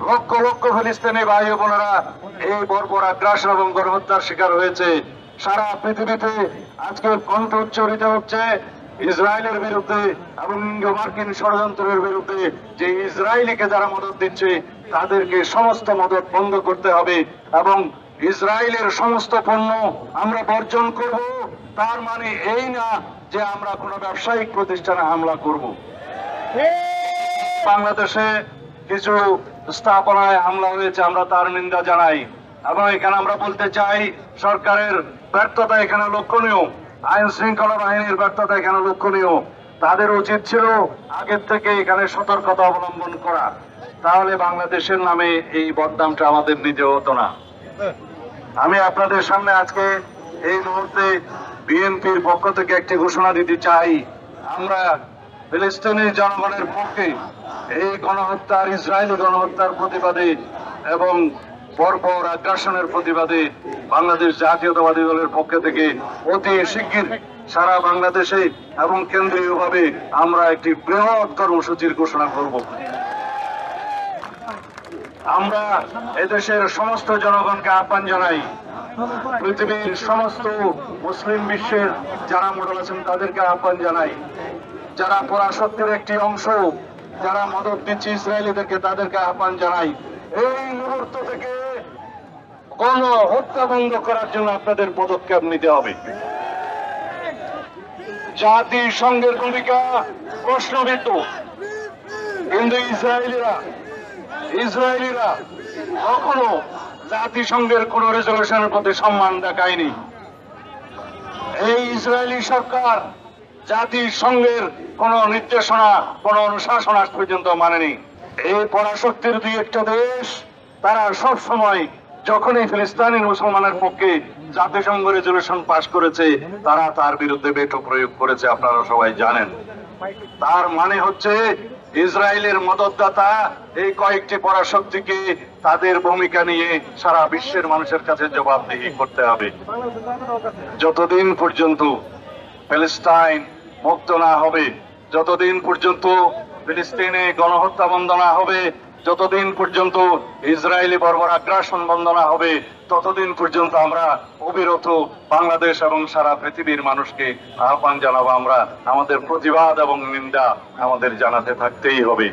লক্ষ লক্ষ ফিলিস্তিনি ভাই বোনেরা এই বর্বর আগ্রাসন এবং গণহত্যার শিকার হয়েছে। সারা পৃথিবীতে আজকে কণ্ঠ উচ্চারিত হচ্ছে ইসরায়েলের বিরুদ্ধে এবং মার্কিন ষড়যন্ত্রের বিরুদ্ধে, যে ইসরায়েলিকে যারা মদত দিচ্ছে তাদেরকে সমস্ত মদত বন্ধ করতে হবে এবং ইসরায়েলের সমস্ত পণ্য আমরা বর্জন করব। তার মানে এই না যে আমরা কোনো ব্যবসায়িক প্রতিষ্ঠানে হামলা করব। বাংলাদেশে কিছু স্থাপনায় হামলা হয়েছে, আমরা তার নিন্দা জানাই এবং এখানে আমরা বলতে চাই সরকারের ব্যর্থতা এখানে লক্ষণীয়, আইন শৃঙ্খলা বাহিনীর ব্যর্থতা এখানে লক্ষণীয়। তাদের উচিত ছিল আগের থেকে এখানে সতর্কতা অবলম্বন করা, তাহলে বাংলাদেশের নামে এই বদনামটা আমাদের নিতে হতো না। আমি আপনাদের সামনে আজকে এই মুহূর্তে বিএনপির পক্ষ থেকে একটি ঘোষণা দিতে চাই, আমরা ফিলিস্তিনি জনগণের পক্ষে এই গণহত্যার, ইসরায়েলি গণহত্যার প্রতিবাদে এবং বর্বর আগ্রাসনের প্রতিবাদে বাংলাদেশ জাতীয়তাবাদী দলের পক্ষ থেকে অতি শিগগির সারা বাংলাদেশে এবং কেন্দ্রীয়ভাবে আমরা একটি বৃহৎ কর্মসূচির ঘোষণা করব। আমরা এদেশের সমস্ত জনগণকে আহ্বান জানাই, পৃথিবীর সমস্ত মুসলিম বিশ্বের যারা মডেল আছেন তাদেরকে আহ্বান জানাই, যারা পরাশক্তির একটি অংশ, যারা মদত দিচ্ছে ইসরায়েলিদেরকে তাদেরকে আহ্বান জানাই, এই মুহূর্ত থেকে গণহত্যা বন্ধ করার জন্য আপনাদের পদক্ষেপ নিতে হবে। জাতিসংঘের ভূমিকা প্রশ্নবিদ্ধ, কিন্তু ইসরায়েলিরা কখনো জাতিসংঘের কোন রেজলিউশনের প্রতি সম্মান দেখায়নি। এই ইসরায়েলি সরকার জাতিসংঘের কোন নির্দেশনা, কোন অনুশাসন আজ পর্যন্ত মানেনি। এই পরাশক্তির দুই একটা দেশ তারা সব সময় যখনই ফিলিস্তিনি মুসলমানের পক্ষে জাতিসংঘ রেজলিউশন পাশ করেছে তারা তার বিরুদ্ধে ভেটো প্রয়োগ করেছে, আপনারা সবাই জানেন। তার মানে হচ্ছে ইসরায়েলের মদতদাতা এই কয়েকটি পরাশক্তিকে তাদের ভূমিকা নিয়ে সারা বিশ্বের মানুষের কাছে জবাবদিহি করতে হবে। যতদিন পর্যন্ত প্যালেস্টাইন মুক্ত না হবে, যতদিন পর্যন্ত ফিলিস্তিনে গণহত্যা বন্ধ না হবে, যতদিন পর্যন্ত ইসরায়েলি বর্বর আগ্রাসন বন্ধ না হবে, ততদিন পর্যন্ত আমরা অবিরত বাংলাদেশ এবং সারা পৃথিবীর মানুষকে আহ্বান জানাবো, আমরা আমাদের প্রতিবাদ এবং নিন্দা আমাদের জানাতে থাকতেই হবে।